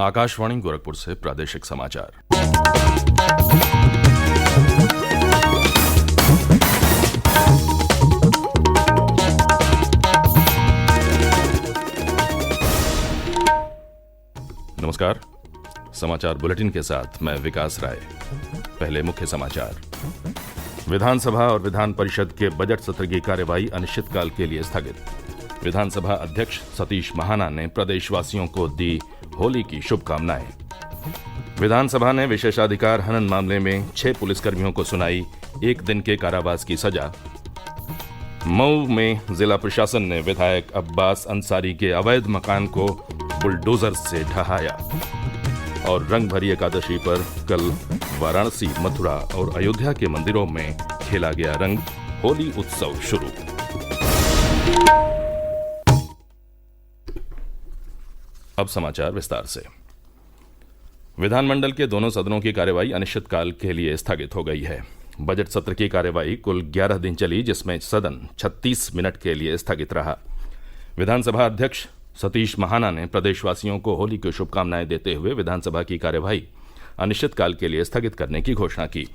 आकाशवाणी गोरखपुर से प्रादेशिक समाचार। नमस्कार। समाचार बुलेटिन के साथ मैं विकास राय। पहले मुख्य समाचार। विधानसभा और विधान परिषद के बजट सत्र की कार्यवाही अनिश्चितकाल के लिए स्थगित। विधानसभा अध्यक्ष सतीश महाना ने प्रदेशवासियों को दी होली की शुभकामनाएं। विधानसभा ने विशेषाधिकार हनन मामले में 6 पुलिसकर्मियों को सुनाई 1 दिन के कारावास की सजा। मऊ में जिला प्रशासन ने विधायक अब्बास अंसारी के अवैध मकान को बुलडोजर से ढहाया। और रंग भरी एकादशी पर कल वाराणसी, मथुरा और अयोध्या के मंदिरों में खेला गया रंग। होली उत्सव शुरू। अब समाचार विस्तार से। विधानमंडल के दोनों सदनों की कार्यवाही अनिश्चितकाल के लिए स्थगित हो गई है। बजट सत्र की कार्यवाही कुल 11 दिन चली, जिसमें सदन 36 मिनट के लिए स्थगित रहा। विधानसभा अध्यक्ष सतीश महाना ने प्रदेशवासियों को होली की शुभकामनाएं देते हुए विधानसभा की कार्यवाही अनिश्चितकाल के लिए स्थगित करने की घोषणा की।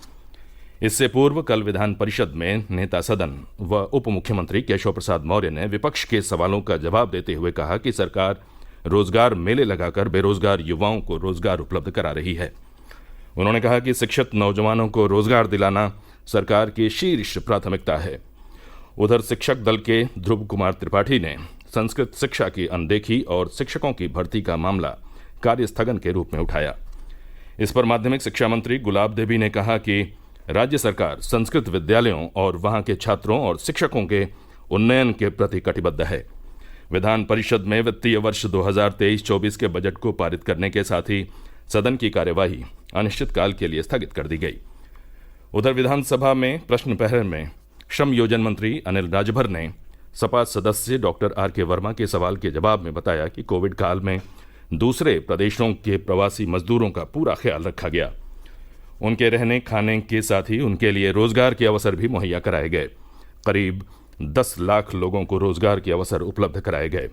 इससे पूर्व कल विधान परिषद में नेता सदन व उप मुख्यमंत्री केशव प्रसाद मौर्य ने विपक्ष के सवालों का जवाब देते हुए कहा कि सरकार रोजगार मेले लगाकर बेरोजगार युवाओं को रोजगार उपलब्ध करा रही है। उन्होंने कहा कि शिक्षित नौजवानों को रोजगार दिलाना सरकार की शीर्ष प्राथमिकता है। उधर शिक्षक दल के ध्रुव कुमार त्रिपाठी ने संस्कृत शिक्षा की अनदेखी और शिक्षकों की भर्ती का मामला कार्यस्थगन के रूप में उठाया। इस पर माध्यमिक शिक्षा मंत्री गुलाब देवी ने कहा कि राज्य सरकार संस्कृत विद्यालयों और वहां के छात्रों और शिक्षकों के उन्नयन के प्रति कटिबद्ध है। विधान परिषद में वित्तीय वर्ष 2023-24 के बजट को पारित करने के साथ ही सदन की कार्यवाही अनिश्चितकाल के लिए स्थगित कर दी गई। उधर विधानसभा में प्रश्न प्रहर में श्रम योजन मंत्री अनिल राजभर ने सपा सदस्य डॉक्टर आर.के. वर्मा के सवाल के जवाब में बताया कि कोविड काल में दूसरे प्रदेशों के प्रवासी मजदूरों का पूरा ख्याल रखा गया। उनके रहने खाने के साथ ही उनके लिए रोजगार के अवसर भी मुहैया कराए गए। करीब 10 लाख लोगों को रोजगार के अवसर उपलब्ध कराए गए।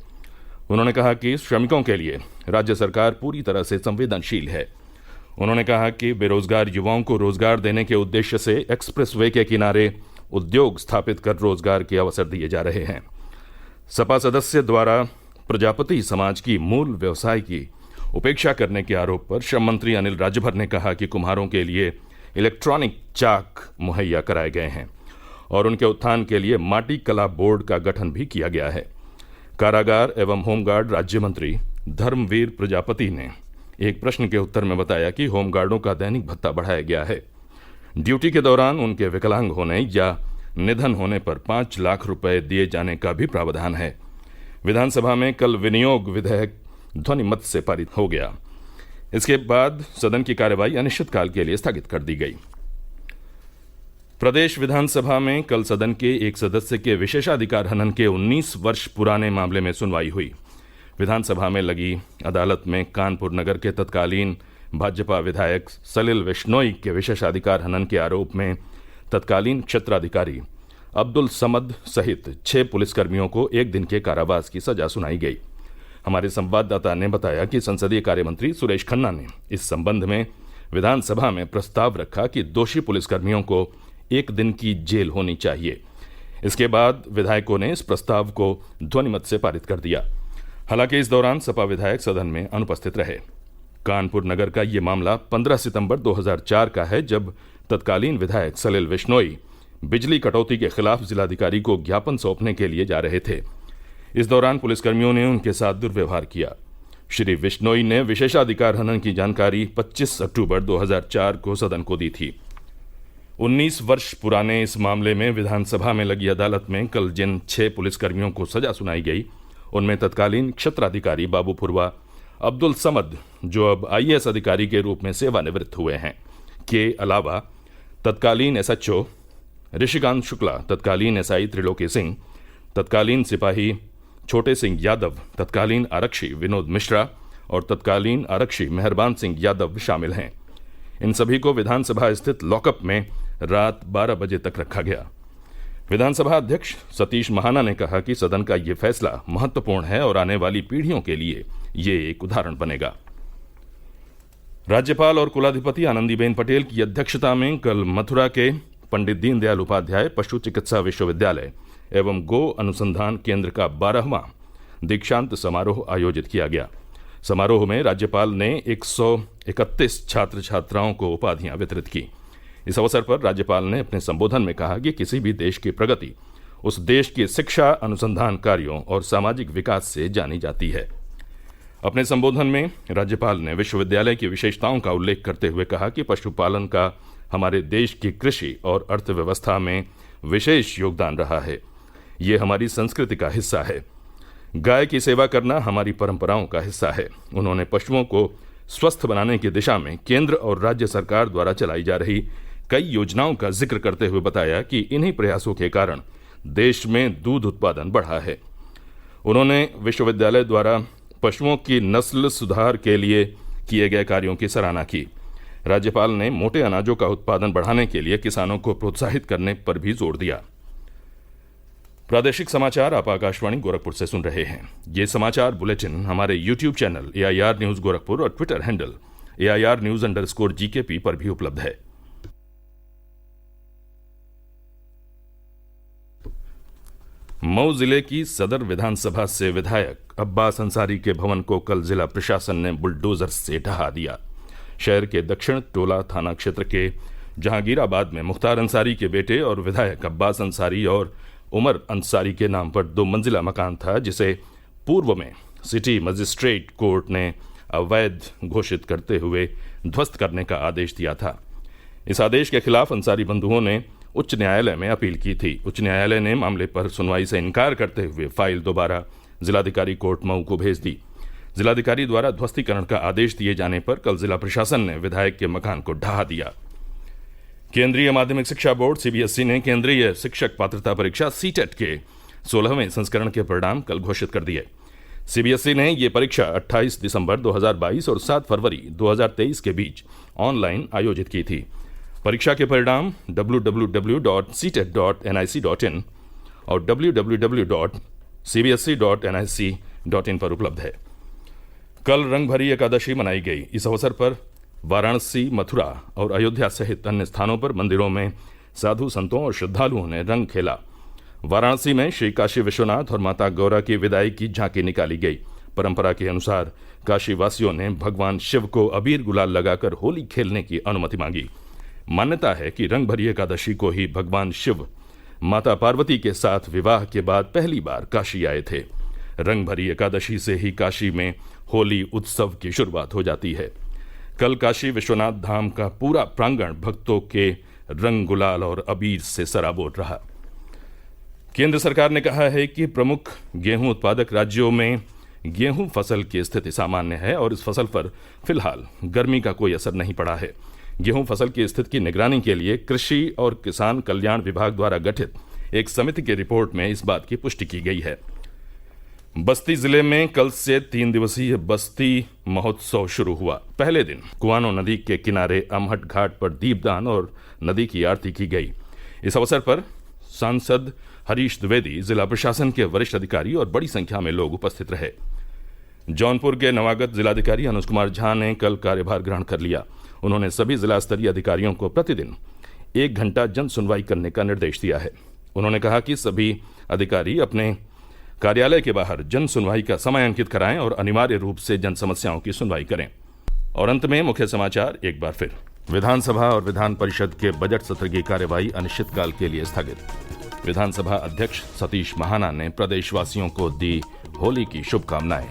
उन्होंने कहा कि श्रमिकों के लिए राज्य सरकार पूरी तरह से संवेदनशील है। उन्होंने कहा कि बेरोजगार युवाओं को रोजगार देने के उद्देश्य से एक्सप्रेसवे के किनारे उद्योग स्थापित कर रोजगार के अवसर दिए जा रहे हैं। सपा सदस्य द्वारा प्रजापति समाज की मूल व्यवसाय की उपेक्षा करने के आरोप पर श्रम मंत्री अनिल राजभर ने कहा कि कुम्हारों के लिए इलेक्ट्रॉनिक चाक मुहैया कराए गए हैं और उनके उत्थान के लिए माटी कला बोर्ड का गठन भी किया गया है। कारागार एवं होमगार्ड राज्य मंत्री धर्मवीर प्रजापति ने एक प्रश्न के उत्तर में बताया कि होमगार्डों का दैनिक भत्ता बढ़ाया गया है। ड्यूटी के दौरान उनके विकलांग होने या निधन होने पर 5 लाख रुपए दिए जाने का भी प्रावधान है। विधानसभा में कल विनियोग विधेयक ध्वनि मत से पारित हो गया। इसके बाद सदन की कार्यवाही अनिश्चितकाल के लिए स्थगित कर दी गई। प्रदेश विधानसभा में कल सदन के एक सदस्य के विशेषाधिकार हनन के 19 वर्ष पुराने मामले में सुनवाई हुई। विधानसभा में लगी अदालत में कानपुर नगर के तत्कालीन भाजपा विधायक सलिल विश्नोई के विशेषाधिकार हनन के आरोप में तत्कालीन क्षेत्राधिकारी अब्दुल समद सहित 6 पुलिसकर्मियों को 1 दिन के कारावास की सजा सुनाई गई। हमारे संवाददाता ने बताया कि संसदीय कार्य मंत्री सुरेश खन्ना ने इस संबंध में विधानसभा में प्रस्ताव रखा कि दोषी पुलिसकर्मियों को 1 दिन की जेल होनी चाहिए। इसके बाद विधायकों ने इस प्रस्ताव को ध्वनिमत से पारित कर दिया। हालांकि इस दौरान सपा विधायक सदन में अनुपस्थित रहे। कानपुर नगर का ये मामला 15 सितंबर 2004 का है, जब तत्कालीन विधायक सलिल विश्नोई बिजली कटौती के खिलाफ जिलाधिकारी को ज्ञापन सौंपने के लिए जा रहे थे। इस दौरान पुलिसकर्मियों ने उनके साथ दुर्व्यवहार किया। श्री विश्नोई ने विशेषाधिकार हनन की जानकारी 25 अक्टूबर 2004 को सदन को दी थी। 19 वर्ष पुराने इस मामले में विधानसभा में लगी अदालत में कल जिन 6 पुलिसकर्मियों को सजा सुनाई गई, उनमें तत्कालीन क्षेत्राधिकारी बाबू फुरवा, अब्दुल समद जो अब आईएएस अधिकारी के रूप में सेवानिवृत्त हुए हैं के अलावा तत्कालीन एसएचओ ऋषिकांत शुक्ला, तत्कालीन एसआई त्रिलोकी सिंह, तत्कालीन सिपाही छोटे सिंह यादव, तत्कालीन आरक्षी विनोद मिश्रा और तत्कालीन आरक्षी मेहरबान सिंह यादव शामिल हैं। इन सभी को विधानसभा स्थित लॉकअप में रात 12 बजे तक रखा गया। विधानसभा अध्यक्ष सतीश महाना ने कहा कि सदन का ये फैसला महत्वपूर्ण है और आने वाली पीढ़ियों के लिए ये एक उदाहरण बनेगा। राज्यपाल और कुलाधिपति आनंदीबेन पटेल की अध्यक्षता में कल मथुरा के पंडित दीनदयाल उपाध्याय पशु चिकित्सा विश्वविद्यालय एवं गो अनुसंधान केंद्र का 12वां दीक्षांत समारोह आयोजित किया गया। समारोह में राज्यपाल ने 131 छात्र छात्राओं को उपाधियां वितरित की। इस अवसर पर राज्यपाल ने अपने संबोधन में कहा कि किसी भी देश की प्रगति उस देश की शिक्षा, अनुसंधान कार्यों और सामाजिक विकास से जानी जाती है। अपने संबोधन में राज्यपाल ने विश्वविद्यालय की विशेषताओं का उल्लेख करते हुए कहा कि पशुपालन का हमारे देश की कृषि और अर्थव्यवस्था में विशेष योगदान रहा है। ये हमारी संस्कृति का हिस्सा है। गाय की सेवा करना हमारी परंपराओं का हिस्सा है। उन्होंने पशुओं को स्वस्थ बनाने की दिशा में केंद्र और राज्य सरकार द्वारा चलाई जा रही कई योजनाओं का जिक्र करते हुए बताया कि इन्हीं प्रयासों के कारण देश में दूध उत्पादन बढ़ा है। उन्होंने विश्वविद्यालय द्वारा पशुओं की नस्ल सुधार के लिए किए गए कार्यों की सराहना की। राज्यपाल ने मोटे अनाजों का उत्पादन बढ़ाने के लिए किसानों को प्रोत्साहित करने पर भी जोर दिया। प्रादेशिक समाचार आप आकाशवाणी गोरखपुर से सुन रहे हैं। ये समाचार बुलेटिन हमारे YouTube channel AIR news Gorakhpur और ट्विटर हैंडल AIR News_GKP पर भी उपलब्ध है। मऊ जिले की सदर विधानसभा से विधायक अब्बास अंसारी के भवन को कल जिला प्रशासन ने बुलडोजर से ढहा दिया। शहर के दक्षिण टोला थाना क्षेत्र के जहांगीराबाद में मुख्तार अंसारी के बेटे और विधायक अब्बास अंसारी और उमर अंसारी के नाम पर 2 मंजिला मकान था, जिसे पूर्व में सिटी मजिस्ट्रेट कोर्ट ने अवैध घोषित करते हुए ध्वस्त करने का आदेश दिया था। इस आदेश के खिलाफ अंसारी बंधुओं ने उच्च न्यायालय में अपील की थी। उच्च न्यायालय ने मामले पर सुनवाई से इनकार करते हुए फाइल दोबारा जिलाधिकारी कोर्ट मऊ को भेज दी। जिलाधिकारी द्वारा ध्वस्तीकरण का आदेश दिए जाने पर कल जिला प्रशासन ने विधायक के मकान को ढहा दिया। केंद्रीय माध्यमिक शिक्षा बोर्ड CBSE ने केंद्रीय शिक्षक पात्रता परीक्षा CTET के 16वें संस्करण के परिणाम कल घोषित कर दिए। CBSE ने ये परीक्षा 28 दिसंबर 2022 और 7 फरवरी 2023 के बीच ऑनलाइन आयोजित की थी। परीक्षा के परिणाम www.ctet.nic.in और www.cbse.nic.in पर उपलब्ध है। कल रंगभरी एकादशी मनाई गई। इस अवसर पर वाराणसी, मथुरा और अयोध्या सहित अन्य स्थानों पर मंदिरों में साधु संतों और श्रद्धालुओं ने रंग खेला। वाराणसी में श्री काशी विश्वनाथ और माता गौरा की विदाई की झांकी निकाली गई। परंपरा के अनुसार काशी वासियों ने भगवान शिव को अबीर गुलाल लगाकर होली खेलने की अनुमति मांगी। मान्यता है कि रंगभरी एकादशी को ही भगवान शिव माता पार्वती के साथ विवाह के बाद पहली बार काशी आए थे। रंगभरी एकादशी से ही काशी में होली उत्सव की शुरुआत हो जाती है। कल काशी विश्वनाथ धाम का पूरा प्रांगण भक्तों के रंग, गुलाल और अबीर से सराबोर रहा। केंद्र सरकार ने कहा है कि प्रमुख गेहूं उत्पादक राज्यों में गेहूं फसल की स्थिति सामान्य है और इस फसल पर फिलहाल गर्मी का कोई असर नहीं पड़ा है। गेहूं फसल की स्थिति की निगरानी के लिए कृषि और किसान कल्याण विभाग द्वारा गठित एक समिति की रिपोर्ट में इस बात की पुष्टि की गई है। बस्ती जिले में कल से 3 दिवसीय बस्ती महोत्सव शुरू हुआ। पहले दिन कुआनो नदी के किनारे अमहट घाट पर दीपदान और नदी की आरती की गई। इस अवसर पर सांसद हरीश द्विवेदी, जिला प्रशासन के वरिष्ठ अधिकारी और बड़ी संख्या में लोग उपस्थित रहे। जौनपुर के नवागत जिलाधिकारी अनुज कुमार झा ने कल कार्यभार ग्रहण कर लिया। उन्होंने सभी जिला स्तरीय अधिकारियों को प्रतिदिन 1 घंटा जन सुनवाई करने का निर्देश दिया है। उन्होंने कहा कि सभी अधिकारी अपने कार्यालय के बाहर जन सुनवाई का समय अंकित कराएं और अनिवार्य रूप से जन समस्याओं की सुनवाई करें। और अंत में मुख्य समाचार एक बार फिर। विधानसभा और विधान परिषद के बजट सत्र की कार्यवाही अनिश्चितकाल के लिए स्थगित। विधानसभा अध्यक्ष सतीश महाना ने प्रदेशवासियों को दी होली की शुभकामनाएं।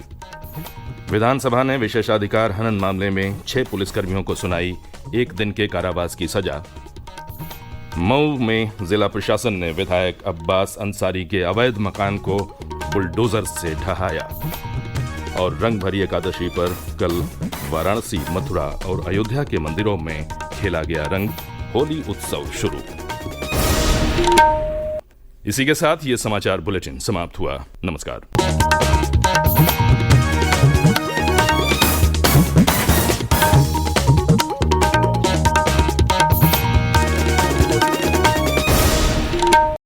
विधानसभा ने विशेषाधिकार हनन मामले में 6 पुलिसकर्मियों को सुनाई 1 दिन के कारावास की सजा। मऊ में जिला प्रशासन ने विधायक अब्बास अंसारी के अवैध मकान को बुलडोजर से ढहाया। और रंगभरी एकादशी पर कल वाराणसी, मथुरा और अयोध्या के मंदिरों में खेला गया रंग। होली उत्सव शुरू। इसी के साथ ये समाचार बुलेटिन समाप्त हुआ। नमस्कार।